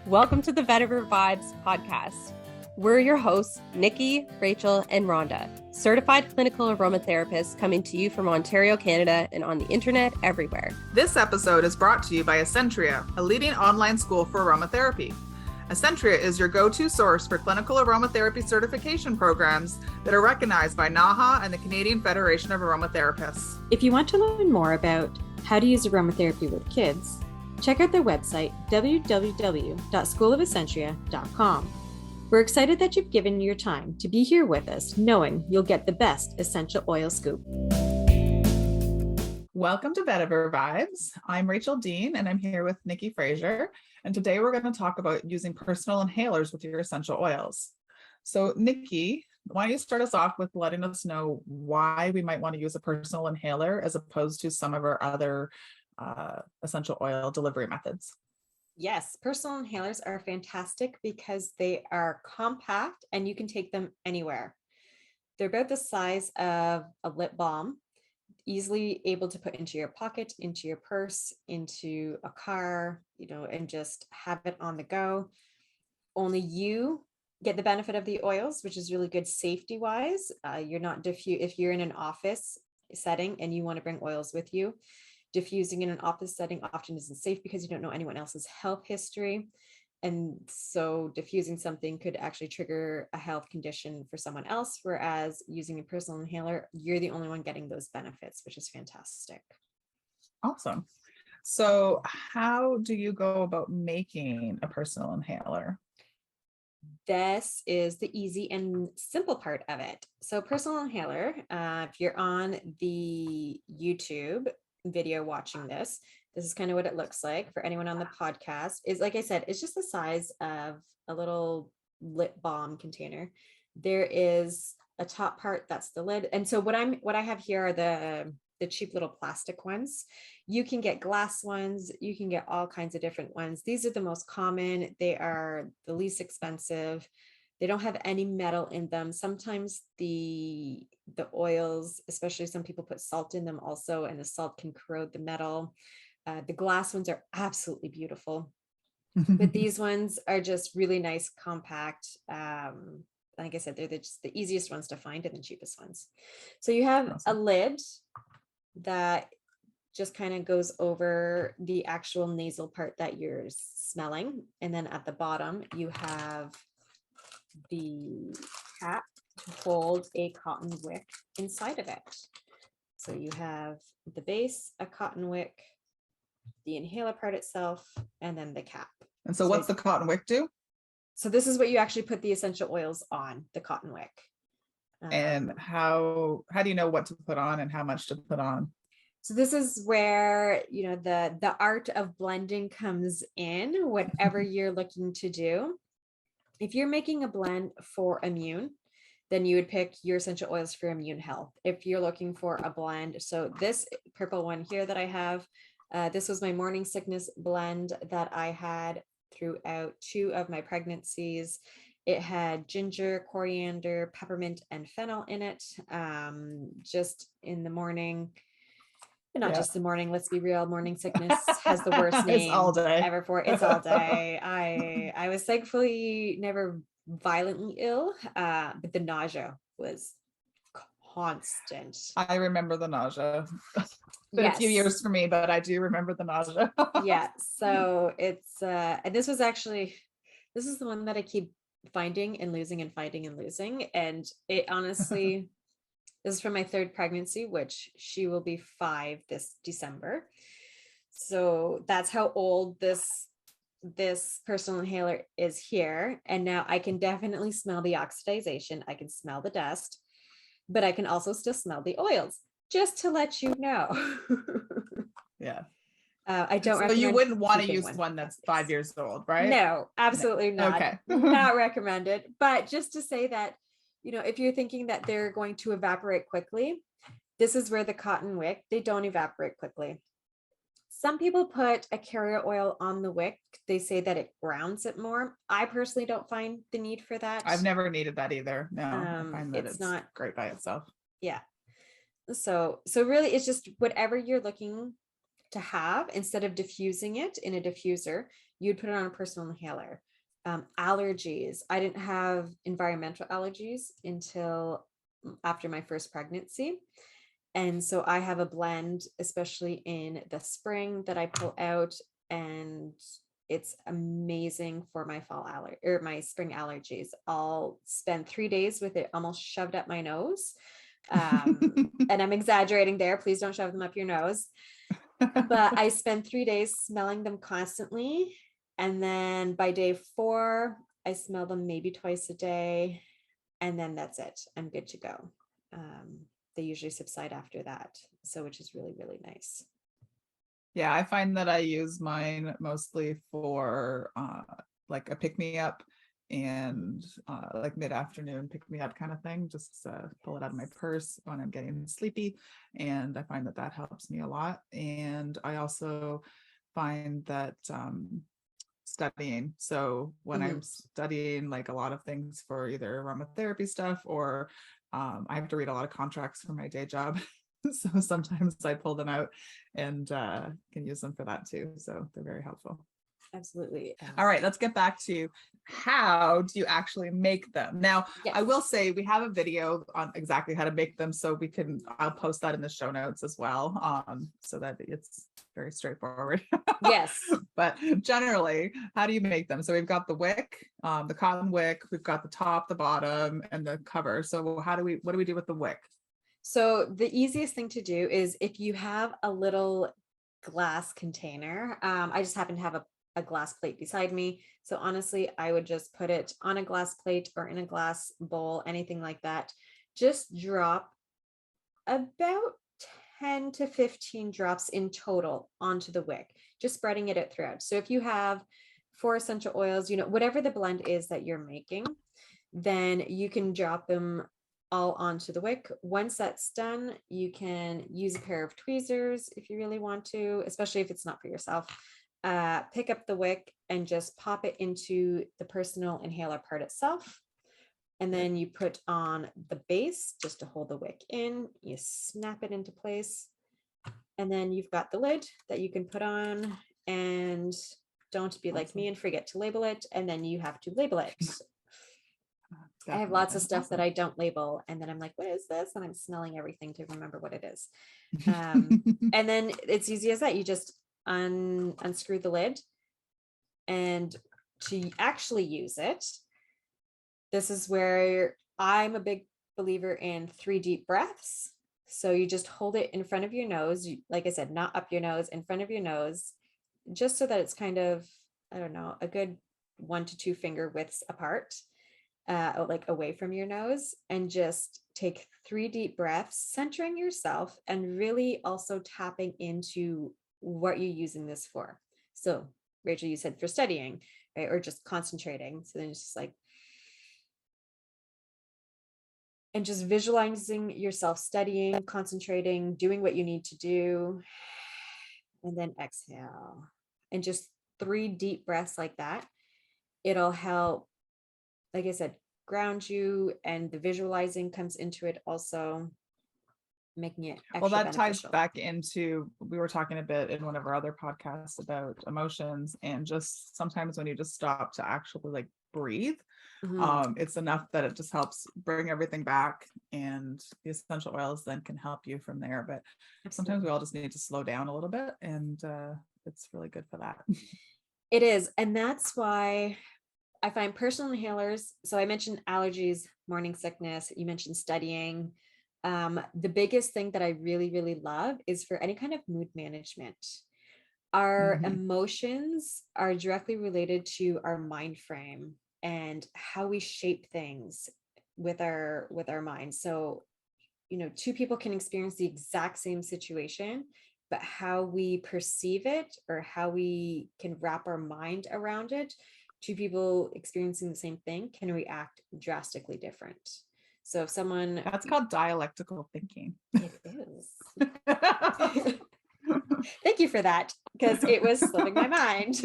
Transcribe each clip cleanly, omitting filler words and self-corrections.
Welcome to the Vetiver Vibes podcast. We're your hosts, Nikki, Rachael, and Rhonda, certified clinical aromatherapists coming to you from Ontario, Canada, and on the internet everywhere. This episode is brought to you by Essentria, a leading online school for aromatherapy. Essentria is your go-to source for clinical aromatherapy certification programs that are recognized by NAHA and the Canadian Federation of Aromatherapists. If you want to learn more about how to use aromatherapy with kids, check out their website, www.schoolofessentria.com. We're excited that you've given your time to be here with us, knowing you'll get the best essential oil scoop. Welcome to Vetiver Vibes. I'm Rachael Dean, and I'm here with Nikki Fraser. And today we're going to talk about using personal inhalers with your essential oils. So Nikki, why don't you start us off with letting us know why we might want to use a personal inhaler as opposed to some of our other essential oil delivery methods? Yes, personal inhalers are fantastic because they are compact and you can take them anywhere. They're about the size of a lip balm, easily able to put into your pocket, into your purse, into a car, and just have it on the go. Only you get the benefit of the oils, which is really good safety wise. You're not if you're in an office setting and you want to bring oils with you. Diffusing in an office setting often isn't safe because you don't know anyone else's health history. And so diffusing something could actually trigger a health condition for someone else, whereas using a personal inhaler, you're the only one getting those benefits, which is fantastic. Awesome. So how do you go about making a personal inhaler? This is the easy and simple part of it. So personal inhaler, if you're on the YouTube video watching this is kind of what it looks like. For anyone on the podcast, is, like I said, it's just the size of a little lip balm container. There is a top part, that's the lid. And so what I have here are the cheap little plastic ones. You can get glass ones, you can get all kinds of different ones. These are the most common. They are the least expensive. They don't have any metal in them. Sometimes the oils, especially some people put salt in them also, and the salt can corrode the metal. The glass ones are absolutely beautiful, but these ones are just really nice, compact. Like I said, they're just the easiest ones to find and the cheapest ones. So you have Awesome. a lid that just kind of goes over the actual nasal part that you're smelling. And then at the bottom, you have the cap to hold a cotton wick inside of it. So you have the base, a cotton wick, the inhaler part itself, and then the cap. And so what's the cotton wick do? So this is what you actually put the essential oils on, the cotton wick. And how do you know what to put on and how much to put on? So this is where, the art of blending comes in, whatever you're looking to do. If you're making a blend for immune, then you would pick your essential oils for immune health. If you're looking for a blend, so this purple one here that I have, this was my morning sickness blend that I had throughout 2 of my pregnancies. It had ginger, coriander, peppermint, and fennel in it. Just in the morning, but not just the morning. Let's be real. Morning sickness has the worst name all day. ever for it. It's all day. I was thankfully never violently ill, but the nausea was constant. I remember the nausea. It's been a few years for me, but I do remember the nausea. Yeah. So it's and this is the one that I keep finding and losing and finding and losing. And it honestly, this is from my 3rd pregnancy, which she will be 5 this December. So that's how old this personal inhaler is here. And now I can definitely smell the oxidization. I can smell the dust, but I can also still smell the oils, just to let you know. Yeah. I don't recommend. So you wouldn't want to use one that's 5 years old, right? No, absolutely not. Okay. Not recommended. But just to say that, if you're thinking that they're going to evaporate quickly, this is where the cotton wick, they don't evaporate quickly. Some people put a carrier oil on the wick. They say that it grounds it more. I personally don't find the need for that. I've never needed that either. No, I find that it's not great by itself. Yeah. So really it's just whatever you're looking to have, instead of diffusing it in a diffuser, you'd put it on a personal inhaler. Allergies. I didn't have environmental allergies until after my first pregnancy. And so I have a blend, especially in the spring, that I pull out, and it's amazing for my fall allergy or my spring allergies. I'll spend 3 days with it almost shoved up my nose. And I'm exaggerating there. Please don't shove them up your nose. But I spend 3 days smelling them constantly. And then by day 4, I smell them maybe twice a day. And then that's it. I'm good to go. They usually subside after that. So, which is really, really nice. Yeah, I find that I use mine mostly for like a pick me up and like mid-afternoon pick me up kind of thing. Just pull it out of my purse when I'm getting sleepy, and I find that that helps me a lot. And I also find that studying, so when I'm studying like a lot of things for either aromatherapy stuff, or I have to read a lot of contracts for my day job. So sometimes I pull them out and can use them for that too. So they're very helpful. Absolutely. All right, let's get back to how do you actually make them. Now, Yes. I will say we have a video on exactly how to make them, so I'll post that in the show notes as well, so that it's very straightforward. Yes. But generally, how do you make them? So we've got the wick, the cotton wick, we've got the top, the bottom, and the cover. So what do we do with the wick? So the easiest thing to do is, if you have a little glass container, I just happen to have a glass plate beside me. So honestly, I would just put it on a glass plate or in a glass bowl, anything like that. Just drop about 10 to 15 drops in total onto the wick, just spreading it out throughout. So if you have 4 essential oils, whatever the blend is that you're making, then you can drop them all onto the wick. Once that's done, you can use a pair of tweezers if you really want to, especially if it's not for yourself. Pick up the wick and just pop it into the personal inhaler part itself. And then you put on the base just to hold the wick in. You snap it into place. And then you've got the lid that you can put on, and don't be like me and forget to label it. And then you have to label it. I have lots of stuff that I don't label, and then I'm like, what is this? And I'm smelling everything to remember what it is. And then it's easy as that. You just unscrew the lid, and to actually use it, this is where I'm a big believer in 3 deep breaths. So you just hold it in front of your nose. Like I said, not up your nose, in front of your nose, just so that it's kind of, I don't know, a good 1 to 2 finger widths apart, like away from your nose, and just take 3 deep breaths, centering yourself and really also tapping into what you're using this for. So Rachel, you said for studying, right? Or just concentrating. So then it's just like, and just visualizing yourself studying, concentrating, doing what you need to do, and then exhale. And just 3 deep breaths like that. It'll help, like I said, ground you, and the visualizing comes into it also, making it extra well, that beneficial. ties back into, we were talking a bit in one of our other podcasts about emotions, and just sometimes when you just stop to actually like breathe, it's enough that it just helps bring everything back, and the essential oils then can help you from there. But sometimes we all just need to slow down a little bit, and it's really good for that. It is. And that's why I find personal inhalers. So I mentioned allergies, morning sickness, you mentioned studying. The biggest thing that I really, really love is for any kind of mood management. Our emotions are directly related to our mind frame and how we shape things with our mind. So, 2 people can experience the exact same situation, but how we perceive it or how we can wrap our mind around it, 2 people experiencing the same thing can react drastically different. So if someone... That's called dialectical thinking. It is. Thank you for that, because it was slipping my mind.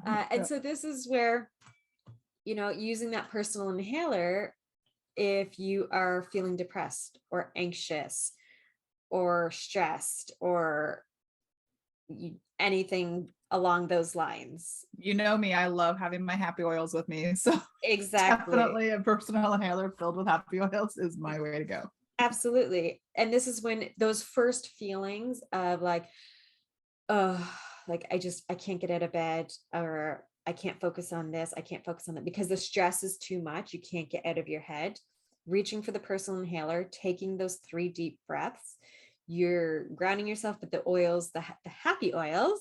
And so this is where, using that personal inhaler, if you are feeling depressed or anxious, or stressed or anything along those lines. You know me, I love having my happy oils with me. So Exactly. definitely a personal inhaler filled with happy oils is my way to go. Absolutely. And this is when those first feelings of like, oh, like I can't get out of bed, or I can't focus on this, I can't focus on that because the stress is too much. You can't get out of your head. Reaching for the personal inhaler, taking those 3 deep breaths, you're grounding yourself, but the oils, the happy oils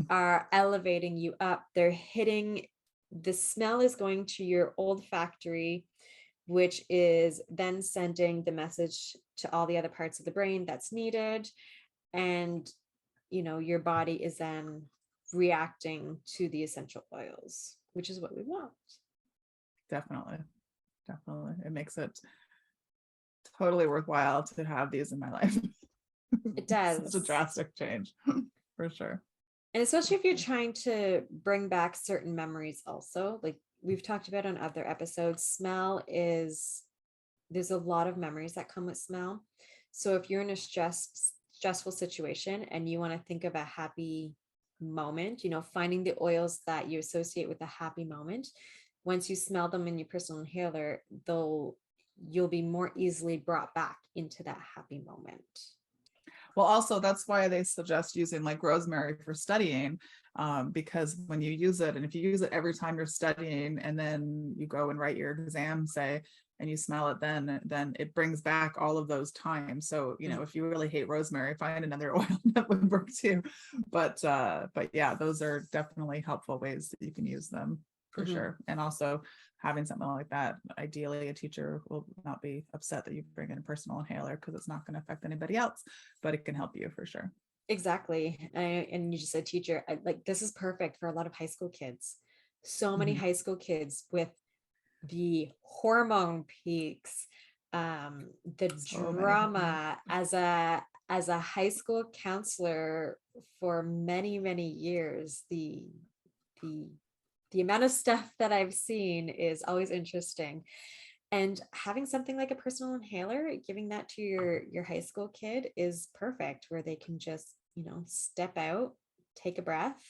are elevating you up. They're hitting, the smell is going to your olfactory, which is then sending the message to all the other parts of the brain that's needed. And, your body is then reacting to the essential oils, which is what we want. Definitely. It makes it totally worthwhile to have these in my life. It does. Such a drastic change for sure. And especially if you're trying to bring back certain memories also, like we've talked about on other episodes, there's a lot of memories that come with smell. So if you're in a stressful situation and you want to think of a happy moment, finding the oils that you associate with a happy moment, once you smell them in your personal inhaler, you'll be more easily brought back into that happy moment. Well, also that's why they suggest using like rosemary for studying, because when you use it, and if you use it every time you're studying and then you go and write your exam, say, and you smell it, then it brings back all of those times. So, if you really hate rosemary, find another oil that would work too. But yeah, those are definitely helpful ways that you can use them for sure. And also having something like that, ideally a teacher will not be upset that you bring in a personal inhaler because it's not going to affect anybody else, but it can help you for sure. Exactly. And you just said teacher, like this is perfect for a lot of high school kids. So many high school kids with the hormone peaks, the drama. As a high school counselor for many, many years, the amount of stuff that I've seen is always interesting. And having something like a personal inhaler, giving that to your high school kid is perfect, where they can just, step out, take a breath,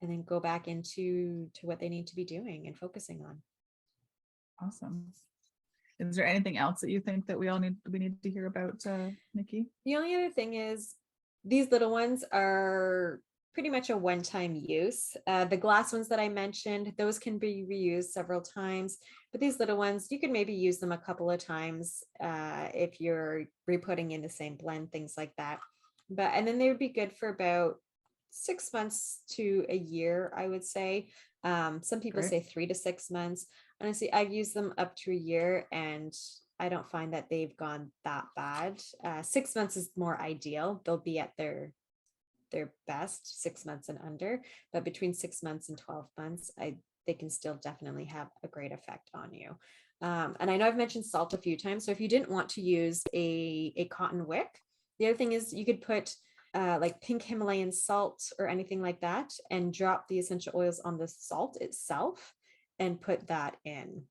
and then go back into what they need to be doing and focusing on. Awesome. Is there anything else that you think that we need to hear about, Nikki? The only other thing is these little ones are pretty much a one-time use. The glass ones that I mentioned, those can be reused several times, but these little ones, you could maybe use them a couple of times if you're re-putting in the same blend, things like that. And then they would be good for about 6 months to a year, I would say. Some people say 3 to 6 months. Honestly, I've used them up to a year and I don't find that they've gone that bad. 6 months is more ideal. They'll be at their best 6 months and under, but between 6 months and 12 months, they can still definitely have a great effect on you. And I know I've mentioned salt a few times. So if you didn't want to use a cotton wick, the other thing is you could put like pink Himalayan salt or anything like that and drop the essential oils on the salt itself and put that in.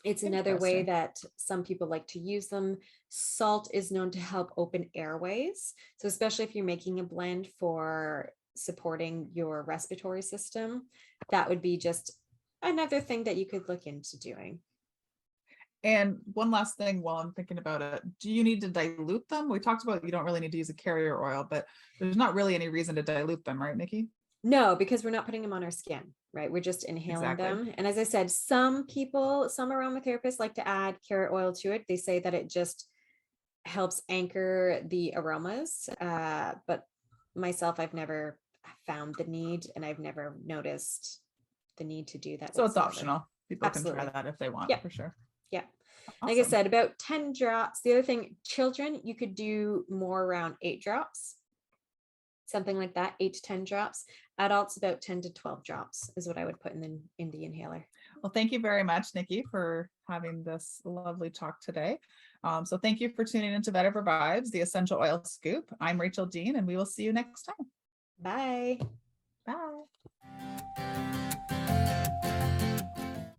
It's another way that some people like to use them. Salt is known to help open airways. So especially if you're making a blend for supporting your respiratory system, that would be just another thing that you could look into doing. And one last thing while I'm thinking about it, do you need to dilute them? We talked about you don't really need to use a carrier oil, but there's not really any reason to dilute them, right, Nikki? No, because we're not putting them on our skin, right? We're just inhaling them. And as I said, some aromatherapists like to add carrot oil to it. They say that it just helps anchor the aromas. But myself, I've never found the need and I've never noticed the need to do that. So it's optional. People can try that if they want, for sure. Yeah. Awesome. Like I said, about 10 drops. The other thing, children, you could do more around 8 drops. Something like that, 8 to 10 drops. Adults, about 10 to 12 drops is what I would put in the inhaler. Well, thank you very much, Nikki, for having this lovely talk today. So thank you for tuning into Vetiver Vibes, the Essential Oil Scoop. I'm Rachael Dean, and we will see you next time. Bye. Bye.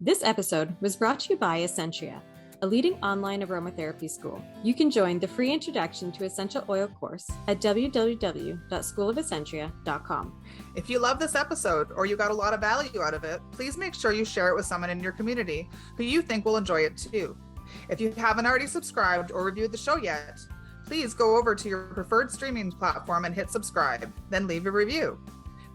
This episode was brought to you by Essentria. a leading online aromatherapy school. You can join the free Introduction to Essential Oil course at www.schoolofessentria.com. If you love this episode or you got a lot of value out of it, please make sure you share it with someone in your community who you think will enjoy it too. If you haven't already subscribed or reviewed the show yet, please go over to your preferred streaming platform and hit subscribe, then leave a review.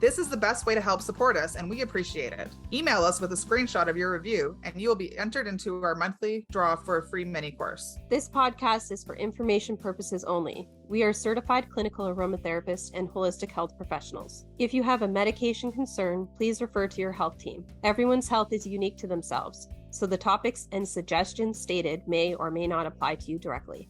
This is the best way to help support us, and we appreciate it. Email us with a screenshot of your review, and you will be entered into our monthly draw for a free mini course. This podcast is for information purposes only. We are certified clinical aromatherapists and holistic health professionals. If you have a medication concern, please refer to your health team. Everyone's health is unique to themselves, so the topics and suggestions stated may or may not apply to you directly.